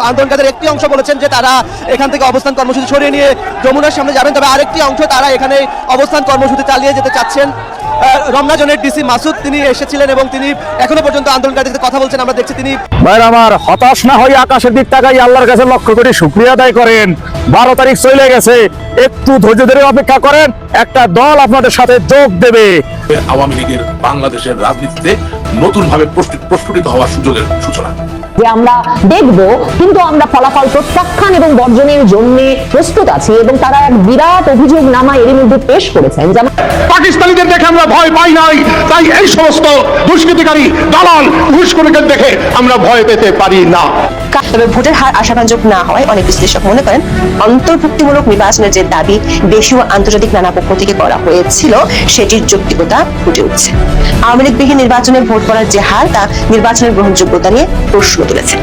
আন্দোলনকারীদের একটি অংশ বলেছেন যে তারা এখান থেকে অবস্থান কর্মসূচি সরিয়ে নিয়ে যমুনার সামনে যাবেন, তবে আরেকটি অংশ তারা এখানে অবস্থান কর্মসূচি চালিয়ে যেতে চাচ্ছেন। রমনা জোনের ডিসি মাসুদ তিনি এসেছিলেন এবং তিনি এখনো পর্যন্ত আন্দোলনকারীদের কথা বলছেন, আমরা দেখছি। তিনি ভাই আমার হতাশ না হয়ে আকাশের দিক তাকাই আল্লাহর কাছে লক্ষ্য করে শুকরিয়া আদায় করেন। 12 তারিখ চলে গেছে, একটু ধৈর্য ধরে অপেক্ষা করেন, একটা দল আপনাদের সাথে যোগ দেবে। আওয়ামী লীগের বাংলাদেশের রাজনীতিতে নতুন ভাবে প্রস্ফুটিত হওয়ার সুযোগের সূচনা যে আমরা দেখব, কিন্তু আমরা ফলাফল প্রত্যাখ্যান এবং বর্জনের জন্য প্রস্তুত আছি এবং তারা এক বিরাট অভিযোগ নামা এর মধ্যে পেশ করেছেন। যেমন পাকিস্তানিদের দেখে আমরা ভয় পাই নাই, তাই এই সমস্ত দুষ্কৃতিকারী দালাল ঘুষখোরদের দেখে আমরা ভয় পেতে পারি না। তবে ভোটের হার আশাভাজক না হওয়ায় অনেক বিশ্লেষক মনে করেন অন্তর্ভুক্তিমূলক নির্বাচনের যে দাবি দেশীয় ও আন্তর্জাতিক নানা পক্ষ থেকে করা হয়েছিল সেটির যৌক্তিকতা ফুটে উঠছে। আওয়ামী লীগবিহীন নির্বাচনে ভোট করার যে হার তা নির্বাচনের গ্রহণযোগ্যতা নিয়ে প্রশ্ন তুলেছে।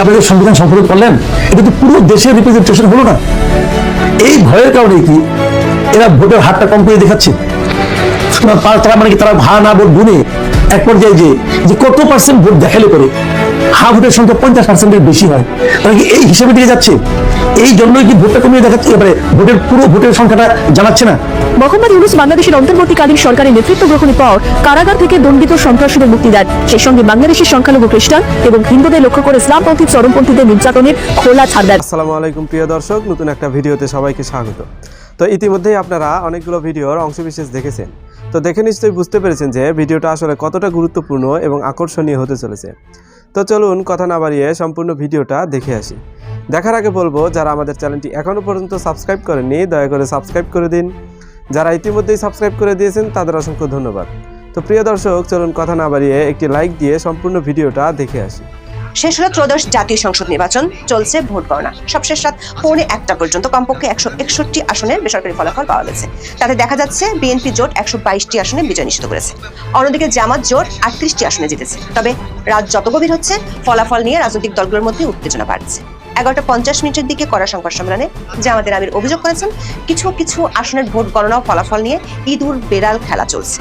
আপনাদের সংবিধান সংশোধন করলেন, এটা তো পুরো দেশের রিপ্রেজেন্টেশন হলো না। এই ভয়ের কারণে কি এরা ভোটের হারটা কম করে দেখাচ্ছে? তারা মানে কি তারা ভা না ভোট গুনে এক পর্যায়ে যে কত পার্সেন্ট ভোট দেখালে করে হা ভোটের সংখ্যা 50%-এর বেশি হয়, তাহলে কি এই হিসাবে দিয়ে যাচ্ছে? এই জন্যই কি ভোটটা কমিয়ে দেখাচ্ছে, এবারে ভোটের সংখ্যাটা জানাচ্ছে না। মোহাম্মদ ইউনূস বাংলাদেশের অন্তর্বর্তীকালীন সরকারের নেতৃত্ব গ্রহণের পর কারাগার থেকে দণ্ডিত সন্ত্রাসীদের মুক্তি দেন। সেই সঙ্গে বাংলাদেশের সংখ্যালঘু খ্রিস্টান এবং হিন্দুদের লক্ষ্য করে ইসলামপন্থী চরমপন্থীদের নির্যাতনের খোলা ছাড় দেন। আসসালামু আলাইকুম প্রিয় দর্শক, নতুন একটা ভিডিওতে সবাইকে স্বাগত। তো ইতিমধ্যেই আপনারা অনেকগুলো ভিডিওর অংশবিশেষ দেখেছেন, তো দেখে নিশ্চয়ই বুঝতে পেরেছেন যে ভিডিওটা আসলে কতটা গুরুত্বপূর্ণ এবং আকর্ষণীয় হতে চলেছে। তো চলুন কথা না বাড়িয়ে সম্পূর্ণ ভিডিওটা দেখে আসি। দেখার আগে বলবো, যারা আমাদের চ্যানেলটি এখনও পর্যন্ত সাবস্ক্রাইব করেননি দয়া করে সাবস্ক্রাইব করে দিন। যারা ইতিমধ্যেই সাবস্ক্রাইব করে দিয়েছেন তাদের অসংখ্য ধন্যবাদ। তো প্রিয় দর্শক, চলুন কথা না বাড়িয়ে একটি লাইক দিয়ে সম্পূর্ণ ভিডিওটা দেখে আসি। শেষ হলো ত্রয়োদশ জাতীয় সংসদ নির্বাচন, চলছে ভোট গণনা। সবশেষ রাত 1:45 পর্যন্ত কমপক্ষে 161 আসনের বেসরকারি ফলাফল পাওয়া গেছে। তাতে দেখা যাচ্ছে বিএনপি জোট 122টি আসনে বিজয় নিশ্চিত করেছে, অন্যদিকে জামাত জোট 38টি আসনে জিতেছে। তবে রাত যত গভীর হচ্ছে ফলাফল নিয়ে রাজনৈতিক দলগুলোর মধ্যে উত্তেজনা বাড়ছে। 11:50 দিকে করা সংবাদ সম্মেলনে জামাতের আমির অভিযোগ করেছেন কিছু আসনের ভোট গণনা ও ফলাফল নিয়ে ইঁদুর বেড়াল খেলা চলছে।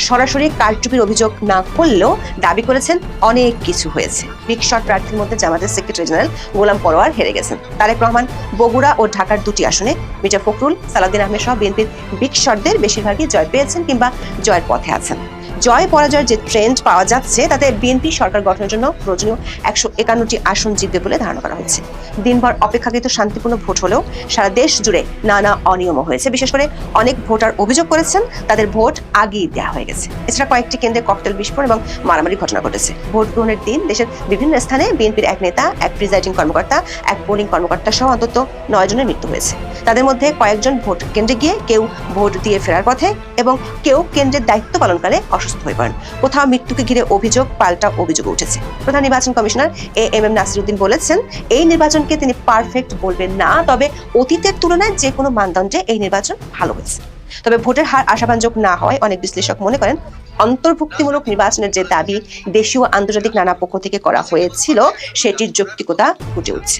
সরাসরি কারচুপির অভিযোগ না করলেও দাবি করেছেন অনেক কিছু হয়েছে। বিগ শট প্রার্থীর মধ্যে জামাতের সেক্রেটারি জেনারেল গোলাম পরোয়ার হেরে গেছেন। তারেক রহমান বগুড়া ও ঢাকার 2টি আসনে, মির্জা ফখরুল, সালাউদ্দিন আহমেদ সহ বিএনপির বিগ শটদের বেশিরভাগই জয় পেয়েছেন কিংবা জয়ের পথে আছেন। জয় পরাজয়ের যে ট্রেন্ড পাওয়া যাচ্ছে তাতে বিএনপি সরকার গঠনের জন্য প্রয়োজনীয় 151টি আসন জিতবে বলে ধারণা করা হচ্ছে। দিনভর অপেক্ষাকৃত শান্তিপূর্ণ ভোট হলেও সারা দেশ জুড়ে নানা অনিয়ম হয়েছে। বিশেষ করে অনেক ভোটার অভিযোগ করেছেন তাদের ভোট আগেই দেওয়া হয়ে গেছে। এছাড়া কয়েকটি কেন্দ্রে ককটেল বিস্ফোরণ এবং মারামারি ঘটনা ঘটেছে। ভোট গ্রহণের দিন দেশের বিভিন্ন স্থানে বিএনপির এক নেতা, এক প্রিজাইডিং কর্মকর্তা, এক পোলিং কর্মকর্তা সহ অন্তত 9 জনের মৃত্যু হয়েছে। তাদের মধ্যে কয়েকজন ভোট কেন্দ্রে গিয়ে কেউ ভোট দিয়ে ফেরার পথে এবং কেউ কেন্দ্রের দায়িত্ব পালনকালে অসুস্থ হয়ে পড়েন। কোথাও মৃত্যুকে ঘিরে অভিযোগ পাল্টা অভিযোগ উঠেছে। প্রধান নির্বাচন কমিশনার এএমএম নাসিরউদ্দিন বলেছেন, এই নির্বাচনকে তিনি পারফেক্ট বলবেন না, তবে অতীতের তুলনায় যে কোনো মানদণ্ডে এই নির্বাচন ভালো হয়েছে। তবে ভোটের হার আশাভাজক না হওয়ায় অনেক বিশ্লেষক মনে করেন অন্তর্ভুক্তিমূলক নির্বাচনের যে দাবি দেশীয় আন্তর্জাতিক নানা পক্ষ থেকে করা হয়েছিল সেটির যৌক্তিকতা ফুটে উঠছে।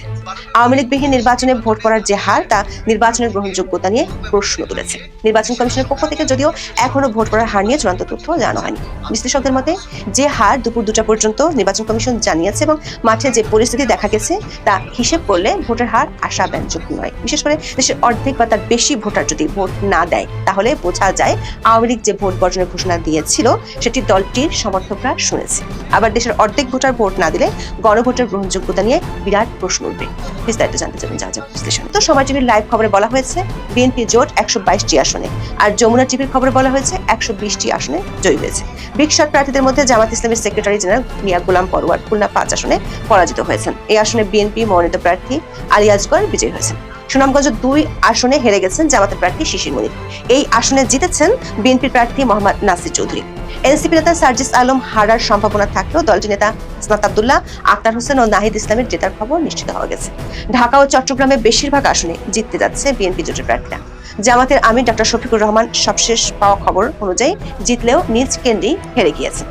আওয়ামী লীগবিহীন নির্বাচনে ভোট করার যে হার তা নির্বাচনের গ্রহণযোগ্যতা নিয়ে প্রশ্ন তুলেছে। নির্বাচন কমিশনের পক্ষ থেকে যদিও এখনো ভোট করার হার নিয়ে চূড়ান্ত তথ্য জানানো হয়নি। বিশ্লেষকদের মতে যে হার দুপুর 2টা পর্যন্ত নির্বাচন কমিশন জানিয়েছে এবং মাঠে যে পরিস্থিতি দেখা গেছে তা হিসেব করলে ভোটের হার আশাব্যঞ্জক নয়। বিশেষ করে দেশের অর্ধেক বা তার বেশি ভোটার যদি ভোট না দেয় তাহলে বোঝা যায় আওয়ামী লীগ যে ভোট বর্জনের ঘোষণা দিয়েছিল সেটি দলটির সমর্থকরা শুনেছে। আবার দেশের অর্ধেক ভোটার ভোট না দিলে গণভোটের গ্রহণযোগ্যতা নিয়ে বিরাট প্রশ্ন উঠবে। বিস্তারিত জানতে চাবেন যা বিশ্লেষণ। তো সময় টিভির লাইভ খবরে বলা হয়েছে বিএনপি জোট 122টি আসনে, আর যমুনা টিভির খবরে বলা হয়েছে 120টি আসনে জয়ী হয়েছে। বিগ শট প্রার্থীদের মধ্যে জামাত ইসলামের সেক্রেটারি জেনারেল মিয়া গোলাম পরোয়ার খুলনা 5 আসনে পরাজিত হয়েছেন। এই আসনে বিএনপি মনোনীত প্রার্থী আলী আজগর বিজয়ী হয়েছেন। সুনামগঞ্জ 2 আসনে হেরে গেছেন জামাতের প্রার্থী শিশির মনির। এই আসনে জিতেছেন বিএনপির প্রার্থী মোহাম্মদ নাসির চৌধুরী। এনসিপি নেতা সার্জিস আলম হারার সম্ভাবনা থাকলেও দলটির নেতা হাসনাত আব্দুল্লাহ, আক্তার হোসেন ও নাহিদ ইসলামের জেতার খবর নিশ্চিত হওয়া গেছে। ঢাকা ও চট্টগ্রামে বেশিরভাগ আসনে জিততে যাচ্ছে বিএনপি জোটের প্রার্থীরা। জামাতের আমির ডক্টর শফিকুর রহমান সবশেষ পাওয়া খবর অনুযায়ী জিতলেও নিজ কেন্দ্রেই হেরে গিয়েছেন।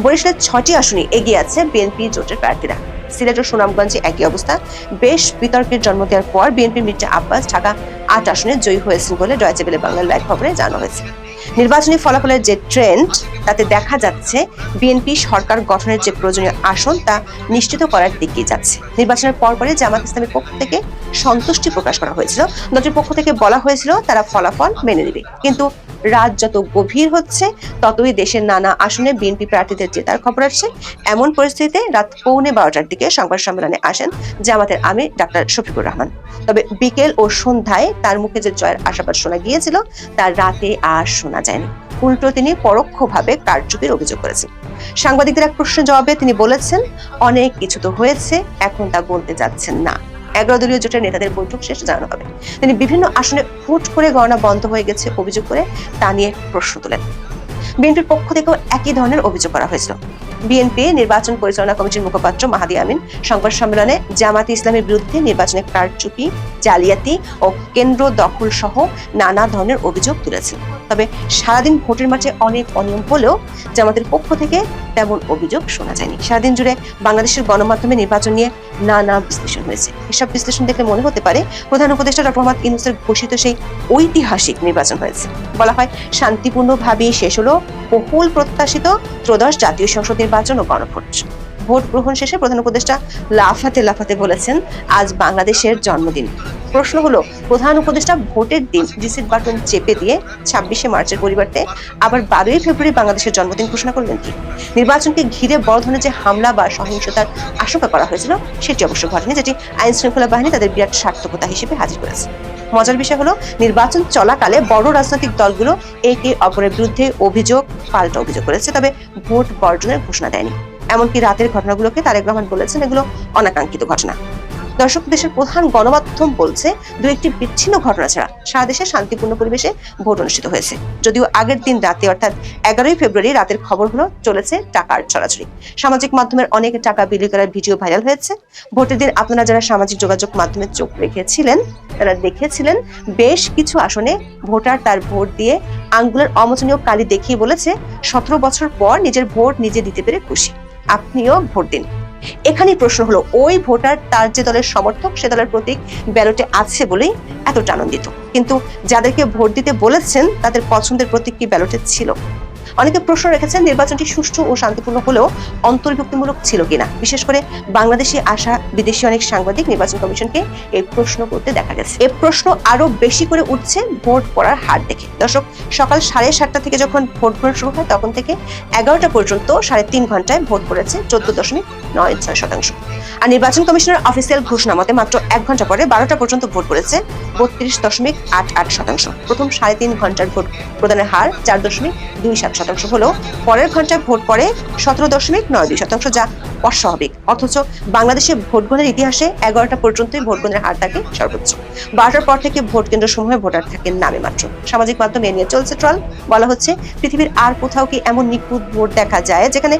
বরিশালের 6টি আসনে এগিয়ে আছে বিএনপি জোটের প্রার্থীরা। সিলেট ও সুনামগঞ্জে একই অবস্থা। বেশ বিতর্কের জন্ম দেওয়ার পর বিএনপির মির্জা আব্বাস ঢাকা 8 আসনে জয়ী হয়েছেন বলে ডয়েচে ভেলে বাংলার লাইভ খবরে জানানো হয়েছে। নির্বাচনী ফলাফলের যে ট্রেন্ড তাতে দেখা যাচ্ছে বিএনপি সরকার গঠনের যে প্রয়োজনীয় আসন তা নিশ্চিত করার দিকেই যাচ্ছে। নির্বাচনের পরপরই জামাত ইসলামের পক্ষ থেকে সন্তুষ্টি প্রকাশ করা হয়েছিল। দলটির পক্ষ থেকে বলা হয়েছিল তারা ফলাফল মেনে নেবে, কিন্তু রাত যত গভীর হচ্ছে ততই দেশের নানা আসনে বিএনপি প্রার্থীদের জেতার খবর আসছে। এমন পরিস্থিতিতে রাত 11:15টার দিকে সংবাদ সম্মেলনে আসেন জামাতের আমির ডাক্তার শফিকুর রহমান। তবে বিকেল ও সন্ধ্যায় তার মুখে যে জয়ের আশাবাদ শোনা গিয়েছিল তা রাতে আর শোনা যায়নি। উল্টো তিনি পরোক্ষভাবে কারচুপির অভিযোগ করেছেন। সাংবাদিকদের এক প্রশ্নের জবাবে তিনি বলেছেন, অনেক কিছু তো হয়েছে, এখন তা বলতে যাচ্ছেন না। 11 দলীয় জোটের নেতাদের বৈঠক শেষে জানানো হবে। তিনি বিভিন্ন আসনে হুট করে গণনা বন্ধ হয়ে গেছে অভিযোগ করে তা নিয়ে প্রশ্ন তোলেন। বিএনপির পক্ষ থেকেও একই ধরনের অভিযোগ করা হয়েছিল। বিএনপি নির্বাচন পরিচালনা কমিটির মুখপাত্র মাহাদি আমিন সংবাদ সম্মেলনে জামাতে ইসলামের বিরুদ্ধে নির্বাচনে কারচুপি, জালিয়াতি ও কেন্দ্র দখল সহ নানা ধরনের অভিযোগ তুলেছেন। তবে সারাদিন ভোটের মাঠে অনেক অনিয়ম হলেও জামাতের পক্ষ থেকে তেমন অভিযোগ শোনা যায়নি। সারাদিন জুড়ে বাংলাদেশের গণমাধ্যমে নির্বাচন নিয়ে নানা বিশ্লেষণ হয়েছে। এসব বিশ্লেষণ দেখলে মনে হতে পারে প্রধান উপদেষ্টা ডক্টর মোহাম্মদ ইউনূসের ঘোষিত সেই ঐতিহাসিক নির্বাচন হয়েছে। বলা হয় শান্তিপূর্ণভাবেই শেষ হলো বহুল প্রত্যাশিত ত্রয়োদশ জাতীয় সংসদ নির্বাচন ও গণভোট। ভোট গ্রহণ শেষে প্রধান উপদেষ্টা লাফাতে লাফাতে বলেছেন, আজ বাংলাদেশের জন্মদিন। প্রশ্ন হলো, প্রধান উপদেষ্টা ভোটের দিন রিসিট বাটন চেপে দিয়ে 26শে মার্চের পরিবর্তে আবার 12ই ফেব্রুয়ারি বাংলাদেশের জন্মদিন ঘোষণা করলেন কি? নির্বাচনকে ঘিরে বড় ধরনের যে হামলা বা সহিংসতার আশঙ্কা করা হয়েছিল সেটি অবশ্য ঘটেনি, যেটি আইন শৃঙ্খলা বাহিনী তাদের বিরাট সার্থকতা হিসেবে হাজির করেছে। মজার বিষয় হলো, নির্বাচন চলাকালে বড় রাজনৈতিক দলগুলো একে অপরের বিরুদ্ধে অভিযোগ পাল্টা অভিযোগ করেছে, তবে ভোট বর্জনের ঘোষণা দেয়নি। এমনকি রাতের ঘটনাগুলোকে তারেক রহমান বলেছেন এগুলো অনাকাঙ্ক্ষিত ঘটনা। দর্শক, দেশের প্রধান গণমাধ্যম বলছে দু একটি বিচ্ছিন্ন ঘটনা ছাড়া সারা দেশে শান্তিপূর্ণ পরিবেশে ভোট অনুষ্ঠিত হয়েছে। যদিও আগের দিন রাতে অর্থাৎ 11ই ফেব্রুয়ারি রাতের খবর হলো চলেছে টাকার ছড়াছড়ি। সামাজিক মাধ্যমের অনেক টাকা বিলি করার ভিডিও ভাইরাল হয়েছে। ভোটের দিন আপনারা যারা সামাজিক যোগাযোগ মাধ্যমে চোখ রেখেছিলেন তারা দেখেছিলেন বেশ কিছু আসনে ভোটার তার ভোট দিয়ে আঙ্গুলের অমোচনীয় কালি দেখিয়ে বলেছে 17 বছর পর নিজের ভোট নিজে দিতে পেরে খুশি, আপনিও ভোট দিন। এখানেই প্রশ্ন হলো, ওই ভোটার তার যে দলের সমর্থক সে দলের প্রতীক ব্যালটে আছে বলেই এতটা আনন্দিত, কিন্তু যাদেরকে ভোট দিতে বলেছেন তাদের পছন্দের প্রতীক কি ব্যালটে ছিল? অনেকে প্রশ্ন রেখেছেন নির্বাচনটি সুষ্ঠু ও শান্তিপূর্ণ হলেও অন্তর্ভুক্তিমূলক ছিল কিনা। বিশেষ করে বাংলাদেশে আসা বিদেশি অনেক সাংবাদিক নির্বাচন কমিশনকে এই প্রশ্ন করতে দেখা গেছে। এই প্রশ্ন আরো বেশি করে উঠছে ভোট পড়ার হার দেখে। দর্শক, সকাল 7:30 থেকে যখন ভোট গ্রহণ শুরু হয় তখন থেকে 11টা পর্যন্ত 3.5 ঘন্টায় ভোট পড়েছে 14.96%। আর নির্বাচন কমিশনের অফিসিয়াল ঘোষণা মতে মাত্র 1 ঘন্টা পরে 12টা পর্যন্ত ভোট পড়েছে 32.88%। প্রথম 3.5 ঘন্টার ভোট প্রদানের হার 4.27% হলেও পরের ঘন্টায় ভোট পড়ে 17.92%, যা অস্বাভাবিক। অথচ বাংলাদেশে ভোট গ্রহণের ইতিহাসে 11টা পর্যন্তই ভোট গ্রহণের হার থাকে সর্বোচ্চ। 12টার পর থেকে ভোট কেন্দ্র সমূহে ভোটার থাকে নামে মাত্র। সামাজিক মাধ্যমে এ নিয়ে চলছে ট্রল। বলা হচ্ছে পৃথিবীর আর কোথাও কি এমন নিখুঁত ভোট দেখা যায় যেখানে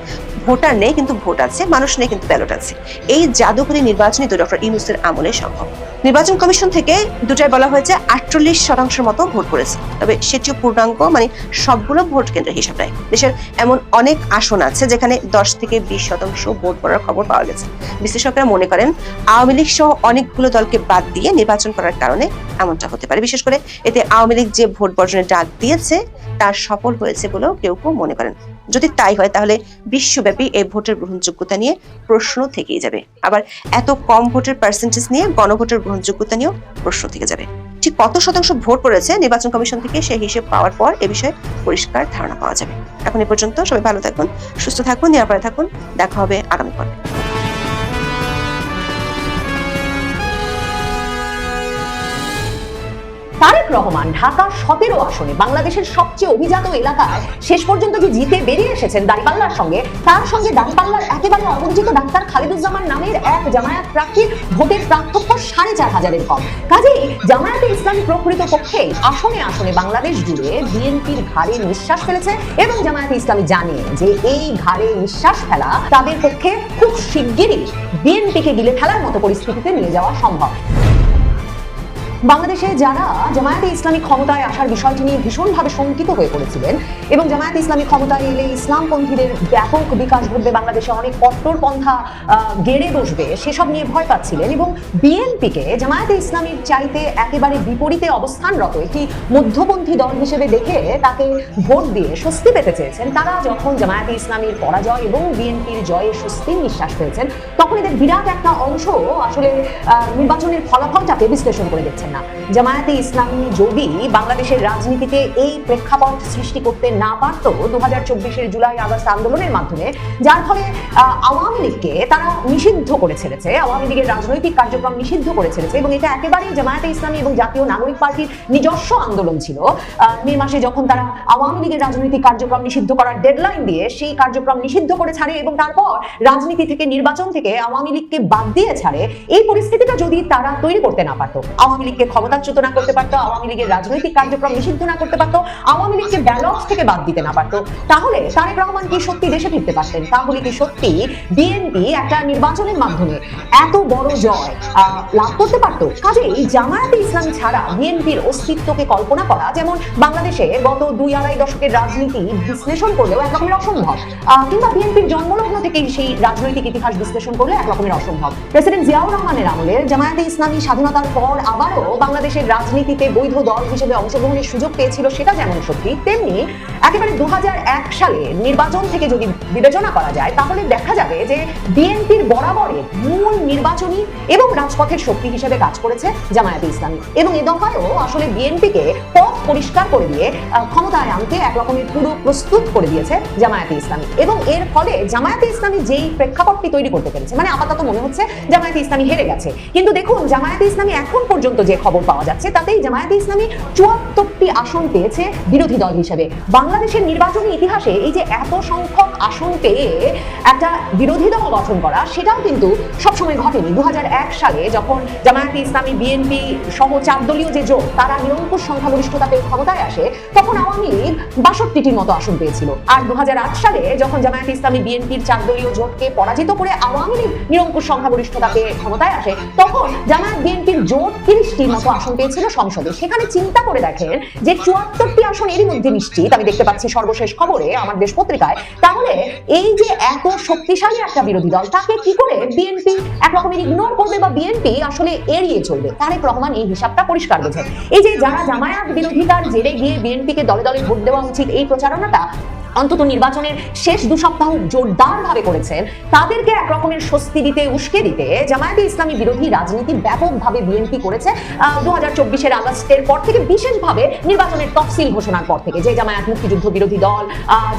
ভোটার নেই কিন্তু ভোট আছে, মানুষ নেই কিন্তু ব্যালট আছে। এই জাদুঘরী নির্বাচনই তো ডক্টর ইউনূসের আমলে সম্ভব। নির্বাচন কমিশন থেকে দুটাই বলা হয়েছে 48% মতো ভোট পড়েছে, তবে সেটিও পূর্ণাঙ্গ মানে সবগুলো ভোট কেন্দ্রের হিসাব নেয়। দেশের এমন অনেক আসন আছে যেখানে 10 থেকে 20% ভোট পড়ার খবর পাওয়া গেছে। বিশ্লেষকরা মনে করেন আওয়ামী লীগ সহ অনেকগুলো দলকে বাদ দিয়ে নির্বাচন করার কারণে এমনটা হতে পারে। বিশেষ করে এতে আওয়ামী লীগ যে ভোট বর্জনের ডাক দিয়েছে তার সফল হয়েছে বলেও কেউ কেউ মনে করেন। যদি তাই হয় তাহলে বিশ্বব্যাপী এই ভোটের গ্রহণযোগ্যতা নিয়ে প্রশ্ন থেকেই যাবে। আবার এত কম ভোটের পার্সেন্টেজ নিয়ে গণভোটের গ্রহণযোগ্যতা নিয়েও প্রশ্ন থেকে যাবে। ঠিক কত শতাংশ ভোট পড়েছে নির্বাচন কমিশন থেকে সেই হিসেব পাওয়ার পর এ বিষয়ে পরিষ্কার ধারণা পাওয়া যাবে। এখন এ পর্যন্ত সবাই ভালো থাকুন, সুস্থ থাকুন, নিরাপদে থাকুন। দেখা হবে আগামী পর্বে। তারেক রহমান ঢাকা 17 আসনে বাংলাদেশের সবচেয়ে অভিজাত এলাকায় শেষ পর্যন্ত যে জিতে বেরিয়ে এসেছেন দাঁড়িপাল্লার সঙ্গে, তার সঙ্গে দাঁড়িপাল্লার একেবারে অবঞ্চিত ডাক্তার খালেদুজ্জামান নামের এক জামায়াত প্রার্থীর ভোটের পার্থক্য 4,500-এর কম। কাজেই জামায়াতে ইসলামী প্রকৃত পক্ষে আসনে আসনে বাংলাদেশ জুড়ে বিএনপির ঘাড়ে নিঃশ্বাস ফেলেছে এবং জামায়াতে ইসলামী জানে যে এই ঘাড়ে নিঃশ্বাস ফেলা তাদের পক্ষে খুব শিগগিরই বিএনপিকে গিলে ফেলার মতো পরিস্থিতিতে নিয়ে যাওয়া সম্ভব। বাংলাদেশে যারা জামায়াতে ইসলামী ক্ষমতায় আসার বিষয়টি নিয়ে ভীষণভাবে শঙ্কিত হয়ে পড়েছিলেন এবং জামায়াতে ইসলামী ক্ষমতায় এলে ইসলামপন্থীদের ব্যাপক বিকাশ ঘটবে, বাংলাদেশে অনেক কট্টরপন্থা গেড়ে বসবে, সেসব নিয়ে ভয় পাচ্ছিলেন এবং বিএনপিকে জামায়াতে ইসলামীর চাইতে একেবারে বিপরীতে অবস্থানরত একটি মধ্যপন্থী দল হিসেবে দেখে তাকে ভোট দিয়ে স্বস্তি পেতে চেয়েছেন, তারা যখন জামায়াতে ইসলামীর পরাজয় এবং বিএনপির জয়ে স্বস্তির নিঃশ্বাস পেয়েছেন, তখন এদের বিরাট একটা অংশ আসলে নির্বাচনের ফলাফলটাকে বিশ্লেষণ করে দেখছেন না। জামায়াতে ইসলামী যদি বাংলাদেশের রাজনীতিতে এই প্রেক্ষাপট সৃষ্টি করতে না পারত 2024-এর জুলাই আগস্ট আন্দোলনের মাধ্যমে, যার ফলে আওয়ামী লীগকে তারা নিষিদ্ধ করে ছেড়েছে, আওয়ামী লীগের রাজনৈতিক কার্যক্রম নিষিদ্ধ করে ছেড়েছে এবং এটা একেবারেই জামায়াতে ইসলামী এবং জাতীয় নাগরিক পার্টির নিজস্ব আন্দোলন ছিল। মে মাসে যখন তারা আওয়ামী লীগের রাজনৈতিক কার্যক্রম নিষিদ্ধ করার ডেডলাইন দিয়ে সেই কার্যক্রম নিষিদ্ধ করে ছাড়ে এবং তারপর রাজনীতি থেকে, নির্বাচন থেকে আওয়ামী লীগকে বাদ দিয়ে ছাড়ে, এই পরিস্থিতিটা যদি তারা তৈরি করতে না পারতো, আওয়ামী লীগকে ক্ষমতাচ্যুত না করতে পারতো, আওয়ামী লীগের রাজনৈতিক কার্যক্রম নিষিদ্ধ না করতে পারতো, আওয়ামী লীগকে ব্যালট থেকে বাদ দিতে না পারতো, তাহলে তারেক রহমান কি সত্যি দেশে ফিরতে পারতেন? তাহলে কি সত্যি বিএনপি একটা নির্বাচনের মাধ্যমে এত বড় জয় লাভ করতে পারতো? কাজেই জামায়াতে ইসলামী ছাড়া বিএনপির অস্তিত্বকে কল্পনা করা যেমন বাংলাদেশে গত 2-2.5 দশকের রাজনীতি বিশ্লেষণ করলেও এক রকমের অসম্ভব, কিংবা বিএনপির জন্মলগ্ন থেকেই সেই রাজনৈতিক ইতিহাস বিশ্লেষণ করলে এক রকমের অসম্ভব। প্রেসিডেন্ট জিয়াউর রহমানের আমলে জামায়াতে ইসলামী স্বাধীনতার পর আবারও বাংলাদেশের রাজনীতিতে বৈধ দল হিসেবে অংশগ্রহণের সুযোগ পেয়েছিল, সেটা যেমন সত্যি, তেমনি একেবারে 2001 সালে নির্বাচন থেকে যদি বিবেচনা করা যায় তাহলে দেখা যাবে যে বিএনপির বরাবরের মূল নির্বাচনী এবং রাজপথের শক্তি হিসেবে কাজ করেছে জামায়াতে ইসলামী এবং এ দফায়ও আসলে বিএনপিকে পথ পরিষ্কার করে দিয়ে ক্ষমতায় আনতে এক রকমের পুরো প্রস্তুত করে দিয়েছে জামায়াতে ইসলামী এবং এর ফলে জামায়াতে ইসলামী যেই প্রেক্ষাপটটি তৈরি করতে পেরেছে, মানে আপাতত মনে হচ্ছে জামায়াতে ইসলামী হেরে গেছে, কিন্তু দেখুন জামায়াতে ইসলামী এখন পর্যন্ত যে খবর পাওয়া যাচ্ছে তাতেই জামায়াতে ইসলামী 74টি আসন পেয়েছে বিরোধী দল হিসেবে। বাংলাদেশের নির্বাচনী ইতিহাসে এই যে এত সংখ্যক আসন পেয়ে একটা বিরোধী দল গঠন করা, সেটাও কিন্তু সবসময় ঘটেনি। 2001 সালে যখন জামায়াতে ইসলামী, বিএনপি সহ 4 দলীয় যে জোট তারা নিরঙ্কুশ সংখ্যাগরিষ্ঠতা পেয়ে ক্ষমতায় আসে, তখন আওয়ামী লীগ 62টির মতো আসন পেয়েছিল। আর 2008 সালে যখন জামায়াতে ইসলামী বিএনপির 4 দলীয় জোটকে পরাজিত করে আওয়ামী লীগ নিরঙ্কুশ সংখ্যাগরিষ্ঠতা পেয়ে ক্ষমতায় আসে, তখন জামায়াত বিএনপির জোট 30টির মতো আসন পেয়েছিল সংসদে। সেখানে চিন্তা করে দেখেন যে 74টি আসন এরই মধ্যে নিশ্চিত, আমি দেখতে পাচ্ছি সর্বশেষ খবরে আমার দেশ পত্রিকায়। তাহলে এই যে এত শক্তিশালী একটা বিরোধী দল, তাকে কি করে বিএনপি এক রকমের ইগনোর করবে বা বিএনপি আসলে এড়িয়ে চলবে? তারেক রহমান এই হিসাবটা পরিষ্কার বোঝেন। এই যে যারা জামায়াত বিরোধিতার জেরে গিয়ে বিএনপিকে দলে দলে ভোট দেওয়া উচিত, এই প্রচারণাটা অন্তত নির্বাচনের শেষ 2 সপ্তাহ জোরদার ভাবে করেছেন, তাদেরকে এক রকমের স্বস্তি দিতে, উস্কে দিতে জামায়াতে ইসলামী বিরোধী রাজনীতি ব্যাপকভাবে বিএনপি করেছে 2024-এর আগস্টের পর থেকে, বিশেষভাবে নির্বাচনের তফসিল ঘোষণার পর থেকে। যে জামায়াত মুক্তিযুদ্ধ বিরোধী দল,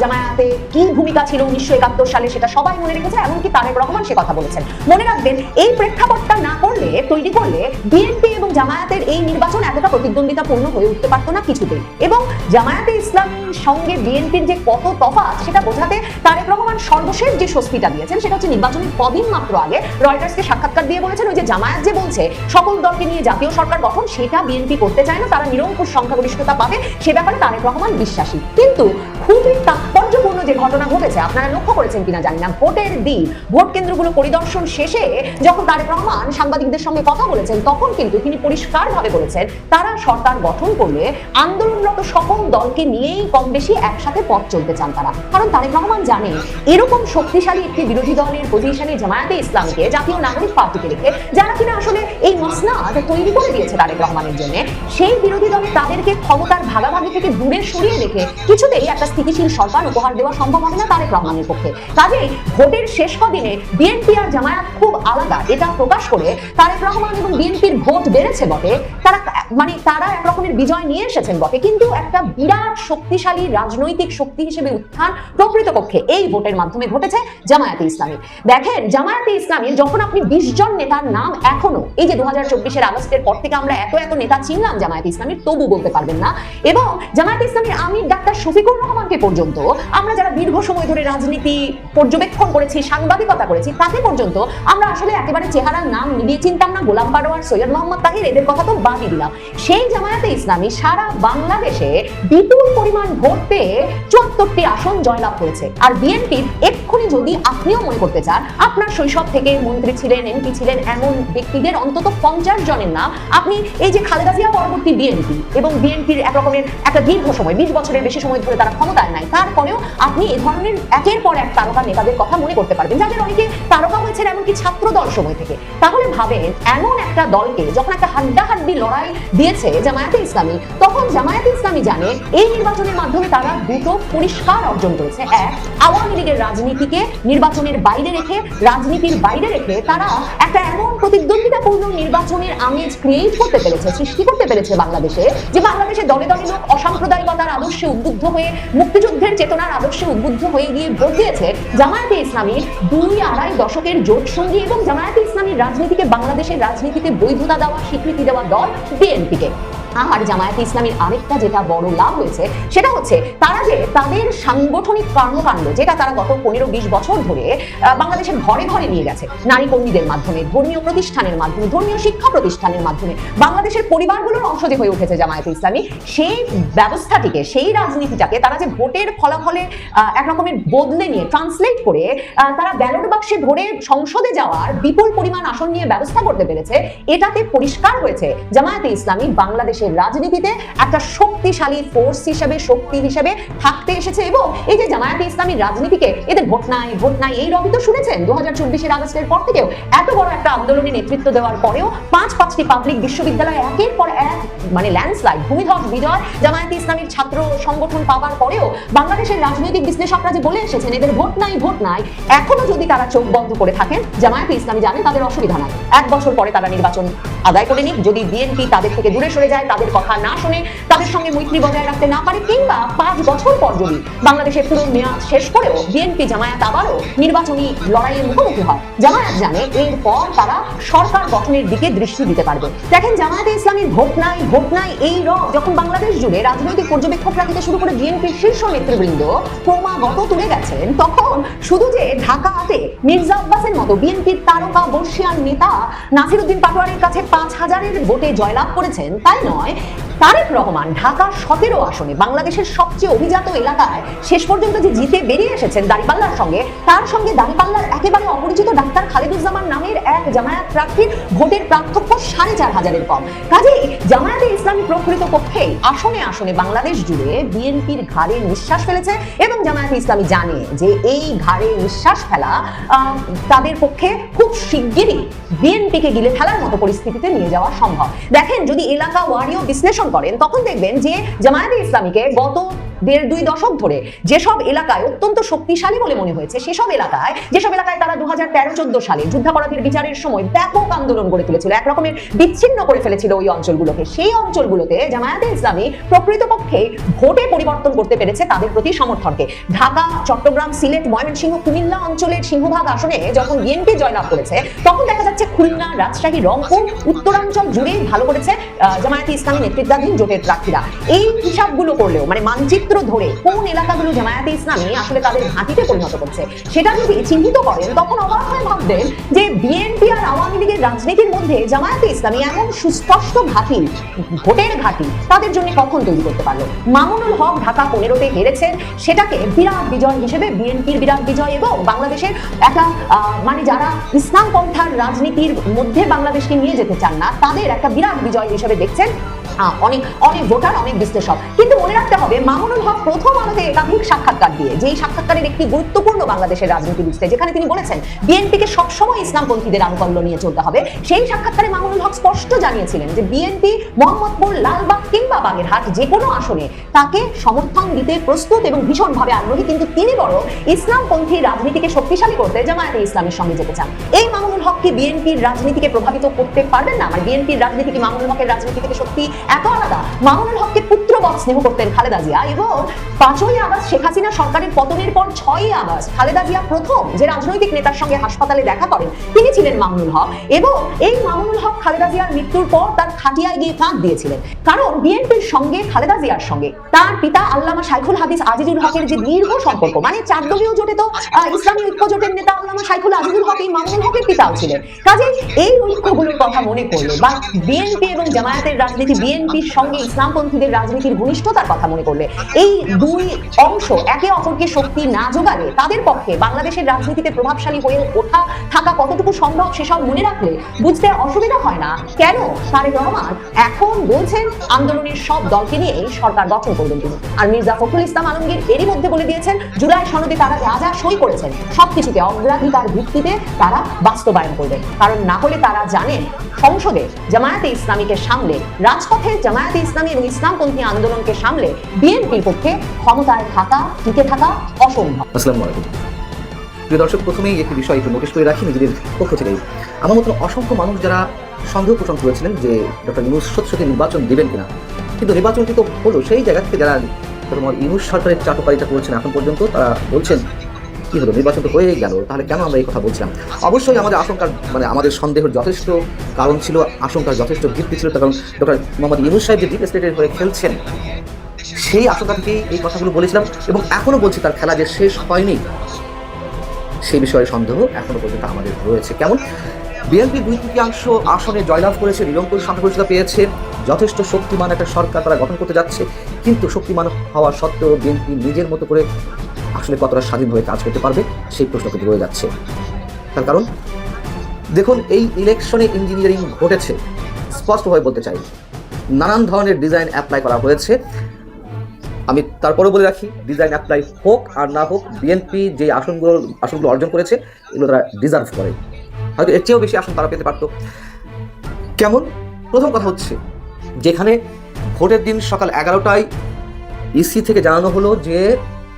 জামায়াতে কি ভূমিকা ছিল 1971 সালে সেটা সবাই মনে রেখেছে, এমনকি তারেক রহমান সে কথা বলেছেন। মনে রাখবেন, এই প্রেক্ষাপটটা না করলে, তৈরি করলে বিএনপি এবং জামায়াতের এই নির্বাচন এতটা প্রতিদ্বন্দ্বিতাপূর্ণ হয়ে উঠতে পারতো না কিছুতেই। এবং জামায়াতে ইসলামীর সঙ্গে বিএনপির যে কত তফাৎ সেটা বোঝাতে তারেক রহমান সর্বশেষ যে স্বস্তিটা দিয়েছেন সেটা হচ্ছে নির্বাচনের কদিন মাত্র আগে রয়টার্সকে সাক্ষাৎকার দিয়ে বলেছেন, ওই যে জামায়াত যে বলছে সকল দলকে নিয়ে জাতীয় সরকার গঠন, সেটা বিএনপি করতে চায় না, তারা নিরঙ্কুশ সংখ্যাগরিষ্ঠতা পাবে সে ব্যাপারে তারেক রহমান বিশ্বাসী। কিন্তু খুবই তাৎপর্যপূর্ণ যে ঘটনা ঘটেছে, আপনারা লক্ষ্য করেছেন কিনা জানি না, ভোটের দিন ভোট কেন্দ্রগুলো পরিদর্শন শেষে যখন তারেক রহমান সাংবাদিকদের সঙ্গে কথা বলেছেন, তখন কিন্তু তিনি পরিষ্কারভাবে বলেছেন তারা সরকার গঠন করলে আন্দোলনরত সকল দলকে নিয়েই কম বেশি একসাথে পথ চলতে চান তারা। কারণ তারেক রহমান জানেন এরকম শক্তিশালী একটি বিরোধী দলের পজিশনে জামায়াতে ইসলামীকে, জাতীয় নাগরিক পার্টিকে রেখে, যারা কিনা আসলে এই মসনদ তৈরি করে দিয়েছে তারেক রহমানের জন্য, সেই বিরোধী দল তাদেরকে ক্ষমতার ভাগাভাগি থেকে দূরে সরিয়ে রেখে কিছুতেই একটা স্থিতিশীল সরকার উপহার দেওয়া সম্ভব হবে না তারেক রহমানের পক্ষে। কাজেই ভোটের শেষ কদিনে বিএনপি আর জামায়াত খুব আলাদা, এটা প্রকাশ করে তারেক রহমান এবং বিএনপির ভোট বেড়েছে বটে, তারা এক রকমের বিজয় নিয়ে এসেছেন বটে, কিন্তু একটা বিরাট শক্তিশালী রাজনৈতিক শক্তি হিসেবে উত্থান প্রকৃতপক্ষে এই ভোটের মাধ্যমে ঘটেছে জামায়াতে ইসলামী। দেখেন, জামায়াতে ইসলামীর যখন আপনি 20 জন নেতার নাম এখনো, এই যে 2024-এর আগস্টের পর থেকে আমরা এত এত নেতা চিনলাম জামায়াতে ইসলামীর, তবু বলতে পারবেন না, এবং জামায়াতে ইসলামীর আমির ডাক্তার শফিকুর রহমানকে পর্যন্ত আমরা যারা দীর্ঘ সময় ধরে রাজনীতি পর্যবেক্ষণ করেছি, সাংবাদিকতা করেছি, তাকে পর্যন্ত আমরা আসলে একেবারে চেহারার নাম নিয়ে চিনতাম না। গোলাম পারোয়ার, সৈয়দ মোহাম্মদ তাহির, এদের কথা তো বাদই দিলাম। সেই জামায়াতে ইসলামী সারা বাংলাদেশে বিপুল পরিমাণ ভোট পেয়ে ৭৪টি আসন জয়লাভ করেছে। আর বিএনপির এক্ষুনি যদি আপনিও মনে করতে চান, আপনার শৈশব থেকে মন্ত্রী ছিলেন, এমপি ছিলেন এমন ব্যক্তিদের অন্তত ৫০ জনের নাম আপনি এই যে খালেদা জিয়া পরবর্তী বিএনপি এবং বিএনপির এক রকমের একটা দীর্ঘ সময় ২০ বছরের বেশি সময় ধরে তারা ক্ষমতায় নাই, তারপরেও আপনি এ ধরনের একের পর এক তারকা নেতাদের কথা মনে করতে পারবেন, যাদের অনেকে তারকা হয়েছেন এমনকি ছাত্র দল সময় থেকে। তাহলে ভাবেন, এমন একটা দলকে যখন একটা হাড্ডাহাড্ডি লড়াই দিয়েছে জামায়াতে ইসলামী, তখন জামায়াতে ইসলামী জানে এই নির্বাচনের মাধ্যমে তারা দুটো পরিষ্কার অর্জন করেছে। এক, আওয়ামী লীগের রাজনীতিকে নির্বাচনের বাইরে রেখে, রাজনীতির বাইরে রেখে তারা একটা এমন প্রতিদ্বন্দ্বিতাপূর্ণ নির্বাচনের আমেজ ক্রিয়েট করতে পেরেছে, সৃষ্টি করতে পেরেছে বাংলাদেশে, যে বাংলাদেশে দলে দলে লোক অসাম্প্রদায়িকতার আদর্শে উদ্বুদ্ধ হয়ে, মুক্তিযুদ্ধের চেতনার আদর্শে উদ্বুদ্ধ হয়ে গিয়ে ভোট দিয়েছে জামায়াতে ইসলামীর ২-২.৫ দশকের জোট সঙ্গী এবং জামায়াতে ইসলামীর রাজনীতিকে, বাংলাদেশের রাজনীতিতে বৈধতা দেওয়া, স্বীকৃতি দেওয়া দল বিএনপিকে। আর জামায়াতে ইসলামীর আরেকটা যেটা বড় লাভ হয়েছে সেটা হচ্ছে তারা যে তাদের সাংগঠনিক কর্মকাণ্ড, যেটা তারা গত ১৫-২০ বছর ধরে বাংলাদেশের ঘরে ঘরে নিয়ে গেছে, নারী কর্মীদের মাধ্যমে, ধর্মীয় প্রতিষ্ঠানের মাধ্যমে, ধর্মীয় শিক্ষা প্রতিষ্ঠানের মাধ্যমে, বাংলাদেশের পরিবারগুলোর অংশ যে হয়ে উঠেছে জামায়াতে ইসলামী, সেই ব্যবস্থাটিকে, সেই রাজনীতিটাকে তারা যে ভোটের ফলাফলে একরকমের বদলে নিয়ে, ট্রান্সলেট করে তারা ব্যালট বাক্সে ভরে সংসদে যাওয়ার বিপুল পরিমাণ আসন নিয়ে ব্যবস্থা করতে পেরেছে, এটাতে পরিষ্কার হয়েছে জামায়াতে ইসলামী বাংলাদেশের রাজনীতিতে একটা শক্তিশালী ফোর্স হিসেবে, শক্তি হিসেবে থাকতে এসেছে। এবং এই যে জামায়াতে ইসলামীর রাজনীতিকে এদের ভোট নাই এই রবি তো শুনেছেন ২০২৪ আগস্টের পর থেকেও এত বড় একটা আন্দোলনে নেতৃত্ব দেওয়ার পরেও ৫টি পাবলিক বিশ্ববিদ্যালয়ে একের পর এক মানে ল্যান্ডস্লাইড, ভূমিধস বিজয় জামায়াতে ইসলামীর ছাত্র সংগঠন পাওয়ার পরেও বাংলাদেশের রাজনৈতিক বিশ্লেষকরা যে বলে এসেছেন এদের ভোট নাই, এখনো যদি তারা চোখ বন্ধ করে থাকেন, জামায়াতে ইসলামী জানেন তাদের অসুবিধা নাই, ১ বছর পরে তারা নির্বাচন আদায় করে নিক। যদি বিএনপি তাদের থেকে দূরে সরে যায়, তাদের কথা না শুনে, তাদের সঙ্গে মৈত্রী বজায় রাখতে না পারে, কিংবা ৫ বছর পর যদি বাংলাদেশের পুরো মেয়াদ শেষ করেও বিএনপি জামায়াত আবারও নির্বাচনী লড়াইয়ের মুখোমুখি হয়, জামায়াত জানে এরপর তারা সরকার গঠনের দিকে দৃষ্টি দিতে পারবে। দেখেন, জামায়াতে ইসলামীর ভোট নাই এই রং যখন বাংলাদেশ জুড়ে রাজনৈতিক পর্যবেক্ষকরা থেকে শুরু করে বিএনপির শীর্ষ নেতৃবৃন্দ ক্রমাগত তুলে গেছেন, তখন শুধু যে ঢাকাতে মির্জা আব্বাসের মতো বিএনপির তারকা বর্ষিয়ান নেতা নাসির উদ্দিন পাটোয়ারির কাছে ৫,০০০-এর ভোটে জয়লাভ করেছেন তাই নয়, তারেক রহমান ঢাকার ১৭ আসনে বাংলাদেশের সবচেয়ে অভিজাত এলাকায় শেষ পর্যন্ত যে জিতে বেরিয়ে এসেছেন দাঁড়িপাল্লার সঙ্গে, তার সঙ্গে দাঁড়িপাল্লার একেবারে অপরিচিত ডাক্তার খালেদুজ্জামান নামের এক জামায়াত প্রার্থীর ভোটের পার্থক্য ৪,৫০০-এর কম। কাজেই জামায়াতে ইসলামী প্রকৃতপক্ষেই আসনে আসনে বাংলাদেশ জুড়ে বিএনপির ঘাড়ে নিঃশ্বাস ফেলেছে এবং জামায়াতে ইসলামী জানে যে এই ঘাড়ে নিঃশ্বাস ফেলা তাদের পক্ষে খুব শিগগিরই বিএনপিকে গিলে ফেলার মতো পরিস্থিতিতে নিয়ে যাওয়া সম্ভব। দেখেন, যদি এলাকা ওয়ারিও বিশ্লেষণ করেন তখন দেখবেন যে জামায়াতে ইসলামীকে গত ১.৫-২ দশক ধরে যেসব এলাকায় অত্যন্ত শক্তিশালী বলে মনে হয়েছে, যেসব এলাকায় তারা ২০১৩-১৪ সালে যুদ্ধাপরাধীর বিচারের সময় ব্যাপক আন্দোলন গড়ে তুলেছিল, একরকমের বিচ্ছিন্ন করে ফেলেছিল ওই অঞ্চলগুলোকে, সেই অঞ্চলগুলোতে জামায়াতে ইসলামী প্রকৃতপক্ষে ভোটে পরিবর্তন করতে পেরেছে তাদের প্রতি সমর্থনকে। ঢাকা, চট্টগ্রাম, সিলেট, ময়মনসিংহ, কুমিল্লা অঞ্চলের সিংহভাগ আসনে যখন বিএনপি জয়লাভ করেছে, তখন দেখা যাচ্ছে খুলনা, রাজশাহী, রংপুর, উত্তরাঞ্চল জুড়ে ভালো করেছে জামায়াতে ইসলামী নেতৃত্বাধীন জোটের প্রার্থীরা। এই হিসাবগুলো করলেও মানে মানচিত্র ধরে কোন এলাকাগুলো জামায়াতে ইসলামী আসলে তাদের ঘাঁটিতে পরিণত করছে সেটা যদি চিহ্নিত করেন, তখন অবাক হয়ে ভাববেন যে বিএনপি আর আওয়ামী লীগের রাজনীতির মধ্যে জামায়াতে ইসলামী এমন সুস্পষ্ট ঘাঁটি, ভোটের ঘাঁটি তাদের জন্য কখন তৈরি করতে পারলো। মামুনুল হক ঢাকা 15-তে হেরেছেন, সেটাকে বিরাট বিজয় হিসেবে, বিএনপির বিরাট বিজয় এবং বাংলাদেশের একটা মানে যারা ইসলাম পন্থার রাজনীতির মধ্যে বাংলাদেশকে নিয়ে যেতে চান না, তাদের একটা বিরাট বিজয় হিসেবে দেখছেন অনেক ভোটার, অনেক বিশ্লেষক। কিন্তু মনে রাখতে হবে, মামুনুল হক প্রথম আলোতে একাধিক সাক্ষাৎকার দিয়ে, যেই সাক্ষাৎকারের একটি গুরুত্বপূর্ণ বাংলাদেশের রাজনীতি বুঝতে, যেখানে তিনি বলেছেন বিএনপিকে সবসময় ইসলামপন্থীদের আনুকূল্য নিয়ে চলতে হবে, সেই সাক্ষাৎকারে মামুনুল হক স্পষ্ট জানিয়েছিলেন যে বিএনপি মোহাম্মদপুর, লালবাগ কিংবা বাগেরহাট যে কোনো আসনে তাকে সমর্থন দিতে প্রস্তুত এবং ভীষণভাবে আগ্রহী, কিন্তু তিনি বরং ইসলামপন্থী রাজনীতিকে শক্তিশালী করতে জামায়াতে ইসলামের সঙ্গে যেতে চান। এই মামুনুল হক কি বিএনপির রাজনীতিকে প্রভাবিত করতে পারবেন না? মানে বিএনপির রাজনীতি কি মামুনুল হকের রাজনীতি থেকে সত্যি এত আলাদা? মামুনুল হককে পুত্রবৎ স্নেহ করতেন খালেদা জিয়া এবং ৫ই আগস্ট শেখ হাসিনা সরকারের পতনের পর ৬ই আগস্ট খালেদা জিয়া প্রথম যে রাজনৈতিক নেতার সঙ্গে হাসপাতালে দেখা করেন তিনি ছিলেন মামুনুল হক। এবং এই মামুনুল হক খালেদা জিয়ার মৃত্যুর পর তার খাটিয়ায় গিয়ে কাঁদ দিয়েছিলেন, কারণ বিএনপির সঙ্গে খালেদা জিয়ার সঙ্গে তার পিতা আল্লামা শাইখুল হাদিস আজিজুল হকের যে দীর্ঘ সম্পর্ক, মানে ৪ দলীয় জোটে তো ইসলামী ঐক্য জোটের নেতা আল্লামা শাইখুল আজিজুল হক এই মামুনুল হকের পিতাও ছিলেন। কাজে এই ঐক্যগুলোর কথা মনে করলে বা বিএনপি এবং জামায়াতের রাজনীতি বিএনপির সঙ্গে ইসলামপন্থীদের রাজনীতির ঘনিষ্ঠতার কথা মনে করলে, এই দুই অংশ একে অপরকে শক্তি না যোগালে তাদের পক্ষে বাংলাদেশের রাজনীতিতে প্রভাবশালী হয়ে ওঠা থাকা কতটুকু সম্ভব সেসব মনে রাখলে বুঝতে অসুবিধা হয় না কেন তারেক রহমান এখন বলছেন আন্দোলনের সব দলকে নিয়ে সরকার গঠন করবেন তিনি। আর মির্জা ফখরুল ইসলাম আলমগীর এরই মধ্যে বলে দিয়েছেন জুলাই সনদে তারা যা যা সই করেছেন সবকিছুকে অগ্রাধিকার ভিত্তিতে তারা বাস্তবায়ন করবেন, কারণ না হলে তারা জানেন সংসদে জামায়াতে ইসলামীকে সামলে, রাজপথে জামায়াতে ইসলামী এবং ইসলামপন্থী আন্দোলনকে সামলে বিএনপির পক্ষে ক্ষমতায় থাকা, টিকে থাকা অসম্ভব। আসসালামু আলাইকুম প্রিয় দর্শক, প্রথমেই একটি বিষয় একটু নোটিশ করে রাখি নিজেদের পক্ষ থেকেই। আমার মতো অসংখ্য মানুষ যারা সন্দেহ পোষণ করেছিলেন যে ডক্টর ইউনূস সত্যি নির্বাচন দেবেন কিনা, কিন্তু নির্বাচনটি তো হলো, সেই জায়গা থেকে যারা তোমার ইউনূস সরকারের চাটুকারিতা করেছেন এখন পর্যন্ত তারা বলছেন কি হলো, নির্বাচন তো হয়ে গেল, তাহলে কেন আমরা এই কথা বলছিলাম? অবশ্যই আমাদের আশঙ্কার আমাদের সন্দেহের যথেষ্ট কারণ ছিল, আশঙ্কার যথেষ্ট ভিত্তি ছিল, কারণ ডক্টর মোহাম্মদ ইউনূস সাহেব যে ডিপ স্টেটের হয়ে খেলছেন সেই আশঙ্কা থেকেই এই কথাগুলো বলেছিলাম এবং এখনো বলছি তার খেলা যে শেষ হয়নি সেই বিষয়ে সন্দেহ এখনো পর্যন্ত আমাদের রয়েছে। কেমন বিএনপি 2/3 আসনে জয়লাভ করেছে, নিরঙ্কুশ সংখ্যাগরিষ্ঠতা পেয়েছে, যথেষ্ট শক্তিমান একটা সরকার তারা গঠন করতে যাচ্ছে, কিন্তু শক্তিমান হওয়া সত্ত্বেও বিএনপি নিজের মতো করে আসলে কতটা স্বাধীনভাবে কাজ করতে পারবে সেই প্রশ্ন কিন্তু রয়ে যাচ্ছে। তার কারণ দেখুন, এই ইলেকশনে ইঞ্জিনিয়ারিং ঘটেছে, স্পষ্টভাবে বলতে চাই, নানান ধরনের ডিজাইন অ্যাপ্লাই করা হয়েছে। আমি তারপরে বলে রাখি, ডিজাইন অ্যাপ্লাই হোক আর না হোক, বিএনপি যে আসনগুলো অর্জন করেছে এগুলো তারা ডিজার্ভ করে, হয়তো এর চেয়েও বেশি আসন তারা পেতে পারত। কেমন? প্রথম কথা হচ্ছে, যেখানে ভোটের দিন সকাল 11টায় ইসি থেকে জানানো হলো যে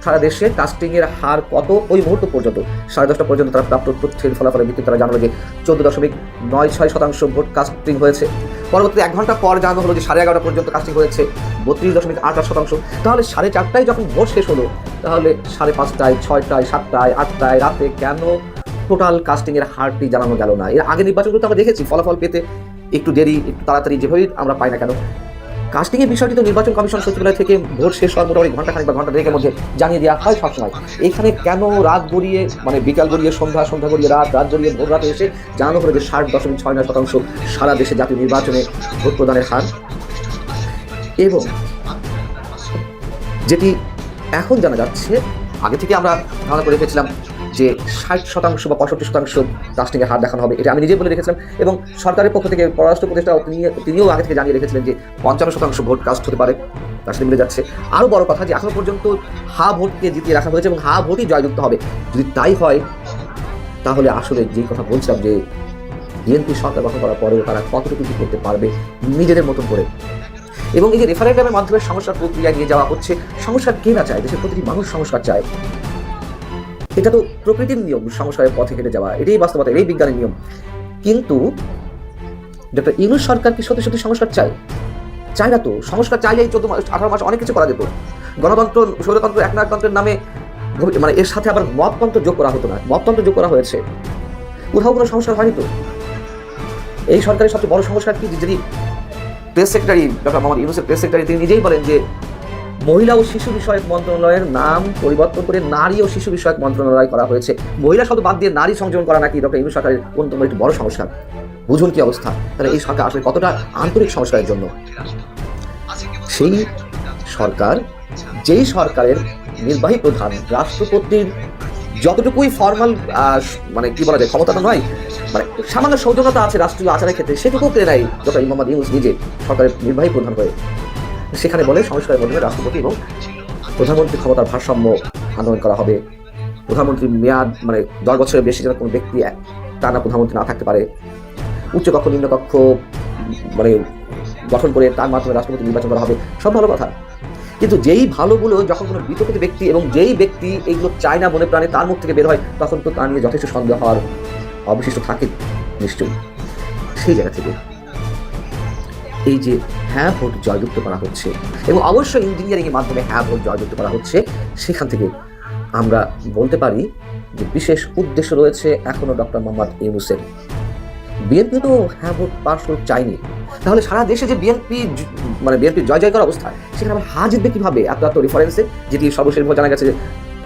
সারা দেশে কাস্টিংয়ের হার কত, ওই মুহূর্ত পর্যন্ত 10:30 পর্যন্ত তারা প্রাপ্ত তথ্যের ফলাফলের ভিত্তিতে তারা জানালো যে 14.96% ভোট কাস্টিং হয়েছে। পরবর্তী 1 ঘন্টা পর জানানো হলো যে 11:30 পর্যন্ত কাস্টিং হয়েছে 32.88%। তাহলে 4:30টায় যখন ভোট শেষ হলো, তাহলে 5:30টায়, 6টায়, 7টায়, 8টায় রাতে কেন টোটাল কাস্টিংয়ের হারটি জানানো গেল না? এর আগে নির্বাচনগুলো আমরা দেখেছি ফলাফল পেতে একটু দেরি, একটু তাড়াতাড়ি, যেভাবেই আমরা পাই না কেন, কাস্টিংয়ের বিষয়টি তো নির্বাচন কমিশন সচিবালয় থেকে ভোট শেষ হওয়ার মোটামুটি ঘন্টাখানেক বা ঘন্টা দেড়েকের মধ্যে জানিয়ে দেওয়া হয় সবসময়। এখানে কেন রাত গড়িয়ে, বিকাল গড়িয়ে সন্ধ্যা গড়িয়ে রাত গড়িয়ে ভোট রাতে এসে জানানো হলো যে 60.69% সারা দেশে জাতীয় নির্বাচনে ভোট প্রদানের হার, এবং যেটি এখন জানা যাচ্ছে, আগে থেকে আমরা ধারণা করে রেখেছিলাম যে 60% বা 65% কাস্টিংয়ের হার দেখানো হবে, এটা আমি নিজে বলে রেখেছিলাম, এবং সরকারের পক্ষ থেকে পররাষ্ট্র উপদেষ্টা তিনিও আগে থেকে জানিয়ে রেখেছিলেন যে 55% ভোট কাস্ট হতে পারে, তার সাথে মিলে যাচ্ছে। আরও বড় কথা যে এখনো পর্যন্ত হা ভোটকে জিতিয়ে রাখা হয়েছে এবং হা ভোটই জয়যুক্ত হবে। যদি তাই হয় তাহলে আসলে যেই কথা বলছিলাম যে বিএনপি সরকার গঠন করার পরেও তারা কতটুকু কী করতে পারবে নিজেদের মতন করে, এবং এই যে রেফারেন্ডামের মাধ্যমে সংস্কার প্রক্রিয়া নিয়ে যাওয়া হচ্ছে, সংস্কার কে না চায়? দেশের প্রতিটি মানুষ সংস্কার চায়, এটা তো প্রকৃতির নিয়ম, সংস্কারের পথে হেঁটে যাওয়া, এটাই বাস্তবতা, এটাই বিজ্ঞানের নিয়ম। কিন্তু ডক্টর ইউনূস সরকার কি সত্যি সংস্কার চায়? চায় না তো। সংস্কার চাইলে এই 14-18 মাস অনেক কিছু করা যেত। গণতন্ত্র, স্বৈরতন্ত্র, একনায়কতন্ত্রের নামে এর সাথে আবার মততন্ত্র যোগ করা হতো না, মততন্ত্র যোগ করা হয়েছে, কোথাও কোনো সংস্কার হয়নি তো। এই সরকারের সবচেয়ে বড় সংস্কার কি? যদি প্রেস সেক্রেটারি ডক্টর মোহাম্মদ ইউনূসের প্রেস সেক্রেটারি তিনি নিজেই বলেন যে মহিলা ও শিশু বিষয়ক মন্ত্রণালয়ের নাম পরিবর্তন করে নারী ও শিশু বিষয়ক মন্ত্রণালয় করা হয়েছে। মহিলা শব্দ বাদ দিয়ে নারী সংযোজন করা নাকি ডক্টর ইউনূস সরকারের অন্যতম একটি বড় সংস্কার। বুঝুন কি অবস্থা। তাহলে এই সরকার আসলে কতটা আন্তরিক সংস্কারের জন্য। সেই সরকার, যেই সরকারের নির্বাহী প্রধান রাষ্ট্রপতির যতটুকুই ফর্মাল কি বলা যায় ক্ষমতাটা নয়, সামান্য সৌজন্যতা আছে রাষ্ট্রীয় আচারের ক্ষেত্রে, সেটুকু পেয়ে নেয় ডক্টর মোহাম্মদ ইউনূস নিজে সরকারের নির্বাহী প্রধান হয়ে। সেখানে বলে সংস্কারের মাধ্যমে রাষ্ট্রপতি এবং প্রধানমন্ত্রী ক্ষমতার ভারসাম্য আন্দোলন করা হবে। প্রধানমন্ত্রীর মেয়াদ 10 বছরের বেশি যেন কোনো ব্যক্তি টানা প্রধানমন্ত্রী না থাকতে পারে। উচ্চকক্ষ নিম্নকক্ষ গঠন করে তার মাধ্যমে রাষ্ট্রপতি নির্বাচন করা হবে। সব ভালো কথা, কিন্তু যেই ভালোগুলো যখন কোনো বিতর্কিত ব্যক্তি এবং যেই ব্যক্তি এইগুলো চায় না মনে প্রাণে তার মুখ থেকে বের হয়, তখন তো তা নিয়ে যথেষ্ট সন্দেহ হওয়ার অবশিষ্ট থাকে নিশ্চয়ই। সেই জায়গা থেকে এই যে হ্যাঁ ভোট জয়যুক্ত করা হচ্ছে এবং অবশ্যই ইঞ্জিনিয়ারিংয়ের মাধ্যমে হ্যাঁ ভোট জয়যুক্ত করা হচ্ছে, সেখান থেকে আমরা বলতে পারি যে বিশেষ উদ্দেশ্য রয়েছে এখনো ডক্টর মোহাম্মদ ইউনূসের। বিএনপি তো হ্যাঁ ভোট পাস চায়নি, তাহলে সারা দেশে যে বিএনপির জয় জয় করার অবস্থা, সেখানে আমরা হা জিতবে কিভাবে? এত রেফারেন্সে যেটি সর্বশেষ জানা গেছে যে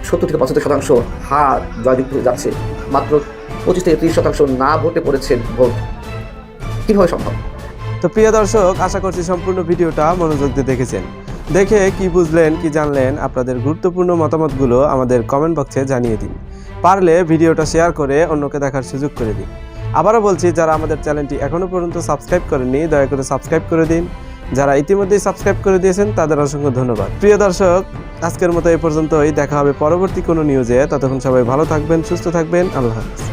70-75% হা জয়যুক্ত হয়ে যাচ্ছে, মাত্র 25-30% না ভোটে পড়েছে ভোট। কিভাবে সম্ভব? তো প্রিয় দর্শক, আশা করছি সম্পূর্ণ ভিডিওটা মনোযোগ দিয়ে দেখেছেন। দেখে কি বুঝলেন, কি জানলেন, আপনাদের গুরুত্বপূর্ণ মতামতগুলো আমাদের কমেন্ট বক্সে জানিয়ে দিন। পারলে ভিডিওটা শেয়ার করে অন্যকে দেখার সুযোগ করে দিন। আবারও বলছি, যারা আমাদের চ্যানেলটি এখনও পর্যন্ত সাবস্ক্রাইব করেননি দয়া করে সাবস্ক্রাইব করে দিন। যারা ইতিমধ্যেই সাবস্ক্রাইব করে দিয়েছেন তাদের অসংখ্য ধন্যবাদ। প্রিয় দর্শক, আজকের মতো এই পর্যন্তই। দেখা হবে পরবর্তী কোনো নিউজে। ততক্ষণ সবাই ভালো থাকবেন, সুস্থ থাকবেন। আল্লাহ হাফেজ।